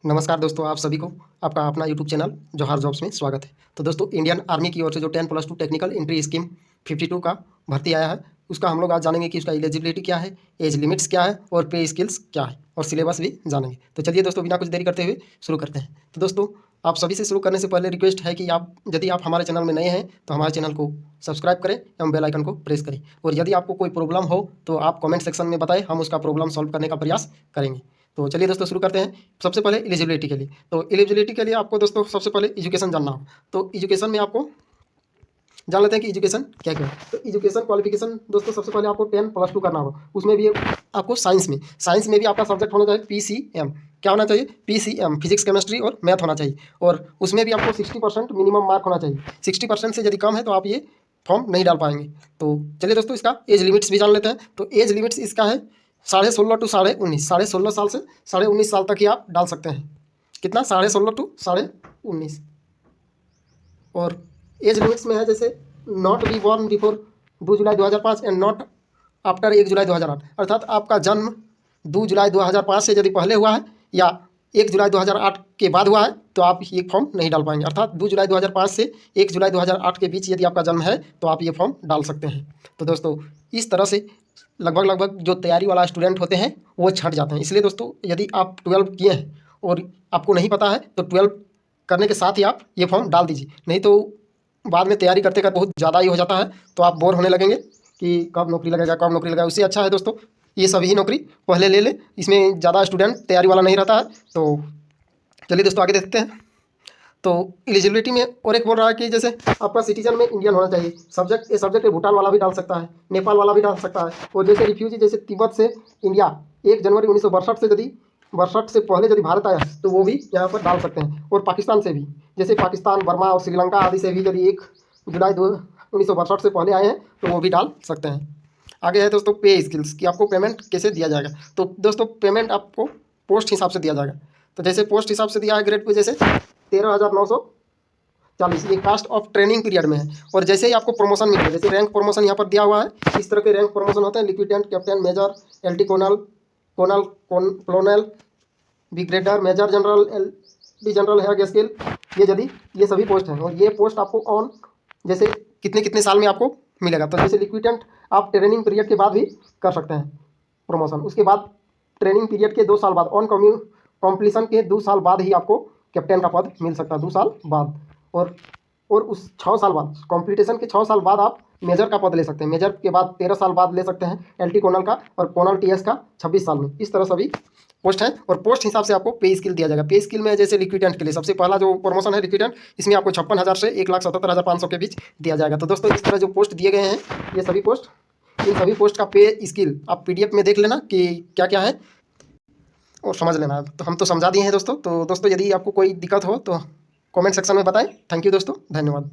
नमस्कार दोस्तों, आप सभी को आपका अपना यूट्यूब चैनल जौहर जॉब्स में स्वागत है। तो दोस्तों, इंडियन आर्मी की ओर से जो 10+2 टेक्निकल एंट्री स्कीम 52 का भर्ती आया है, उसका हम लोग आज जानेंगे कि उसका एलिजिबिलिटी क्या है, एज लिमिट्स क्या है और पे स्किल्स क्या है और सिलेबस भी जानेंगे। तो चलिए दोस्तों, बिना कुछ देरी करते हुए शुरू करते हैं। तो दोस्तों, आप सभी से शुरू करने से पहले रिक्वेस्ट है कि यदि आप हमारे चैनल में नए हैं तो हमारे चैनल को सब्सक्राइब करें एवं बेल आइकन को प्रेस करें, और यदि आपको कोई प्रॉब्लम हो तो आप कमेंट सेक्शन में बताएं, हम उसका प्रॉब्लम सॉल्व करने का प्रयास करेंगे। तो चलिए दोस्तों, शुरू करते हैं। सबसे पहले एलिजिबिलिटी के लिए, तो एलिजिबिलिटी के लिए आपको दोस्तों सबसे पहले एजुकेशन जानना होगा। तो एजुकेशन में आपको जान लेते हैं कि एजुकेशन क्या क्या है। तो एजुकेशन क्वालिफिकेशन दोस्तों सबसे पहले आपको 10+2 करना होगा। उसमें भी आपको साइंस में भी आपका सब्जेक्ट होना चाहिए PCM। क्या होना चाहिए? PCM, फिजिक्स केमिस्ट्री और मैथ होना चाहिए, और उसमें भी आपको 60% मिनिमम मार्क होना चाहिए। 60% से यदि कम है तो आप ये फॉर्म नहीं डाल पाएंगे। तो चलिए दोस्तों, इसका एज लिमिट्स भी जान लेते हैं। तो एज लिमिट्स इसका है 16.5 टू 19.5, 16.5 साल से 19.5 साल तक ही आप डाल सकते हैं। कितना? 16.5 टू 19.5। और एज लिमिट्स में है जैसे not be born before 2 July 2005 and not after 1 जुलाई 2008। अर्थात आपका जन्म 2 जुलाई 2005 से यदि पहले हुआ है या 1 जुलाई 2008 के बाद हुआ है तो आप ये फॉर्म नहीं डाल पाएंगे। अर्थात 2 जुलाई 2005 से 1 जुलाई 2008 के बीच यदि आपका जन्म है तो आप ये फॉर्म डाल सकते हैं। तो दोस्तों, इस तरह से लगभग जो तैयारी वाला स्टूडेंट होते हैं वो छट जाते हैं। इसलिए दोस्तों, यदि आप 12 किए हैं और आपको नहीं पता है तो 12 करने के साथ ही आप ये फॉर्म डाल दीजिए, नहीं तो बाद में तैयारी करते करते बहुत ज़्यादा ही हो जाता है तो आप बोर होने लगेंगे कि कब नौकरी लगेगा, कब नौकरी लगेगा। उससे अच्छा है दोस्तों, ये सभी ही नौकरी पहले ले लें, इसमें ज़्यादा स्टूडेंट तैयारी वाला नहीं रहता है। तो चलिए दोस्तों, आगे देखते हैं। तो एलिजिबिलिटी में और एक बोल रहा है कि जैसे आपका सिटीजन में इंडियन होना चाहिए। सब्जेक्ट, ये सब्जेक्ट भूटान वाला भी डाल सकता है, नेपाल वाला भी डाल सकता है, और जैसे रिफ्यूजी जैसे तिब्बत से इंडिया 1 जनवरी 1962 से यदि 62 से पहले यदि भारत आया तो वो भी यहाँ पर डाल सकते हैं। और पाकिस्तान से भी, जैसे पाकिस्तान, बर्मा और श्रीलंका आदि से भी यदि 1 जुलाई 1962 से पहले आए हैं तो वो भी डाल सकते हैं। आगे है दोस्तों पे स्किल्स, कि आपको पेमेंट कैसे दिया जाएगा। तो दोस्तों, पेमेंट आपको पोस्ट हिसाब से दिया जाएगा। तो जैसे पोस्ट हिसाब से दिया है ग्रेड पे, जैसे 13,940, ये कास्ट ऑफ ट्रेनिंग पीरियड में है। और जैसे ही आपको प्रमोशन मिलेगा, जैसे रैंक प्रमोशन यहाँ पर दिया हुआ है, इस तरह के रैंक प्रमोशन होते हैं। लिeutenant, captain, major, LT colonel, colonel, brigadier, major general, LD general है स्केल। ये सभी पोस्ट हैं, और ये पोस्ट आपको ऑन जैसे कितने कितने साल में आपको मिलेगा। तो जैसे लिक्विडेंट आप ट्रेनिंग पीरियड के बाद भी कर सकते हैं प्रमोशन। उसके बाद ट्रेनिंग पीरियड के 2 साल बाद, ऑन कॉम्प्लीसन के 2 साल बाद ही आपको कैप्टन का पद मिल सकता है, 2 साल बाद। और उस 6 साल बाद, कॉम्पिटिशन के 6 साल बाद आप मेजर का पद ले सकते हैं। मेजर के बाद 13 साल बाद ले सकते हैं LT कोनल का, और कोनल TS का 26 साल में। इस तरह सभी पोस्ट है, और पोस्ट हिसाब से आपको पे स्किल दिया जाएगा। पे स्किल में जैसे लिक्विडेंट के लिए सबसे पहला जो प्रमोशन है लिक्विडेंट, इसमें आपको 56,000 से 1,77,500 के बीच दिया जाएगा। तो दोस्तों, इस तरह जो पोस्ट दिए गए हैं, ये सभी पोस्ट, इन सभी पोस्ट का पे स्किल आप PDF में देख लेना कि क्या क्या है और समझ लेना। तो हम तो समझा दिए हैं दोस्तों। तो दोस्तों, यदि आपको कोई दिक्कत हो तो कमेंट सेक्शन में बताएं। थैंक यू दोस्तों, धन्यवाद।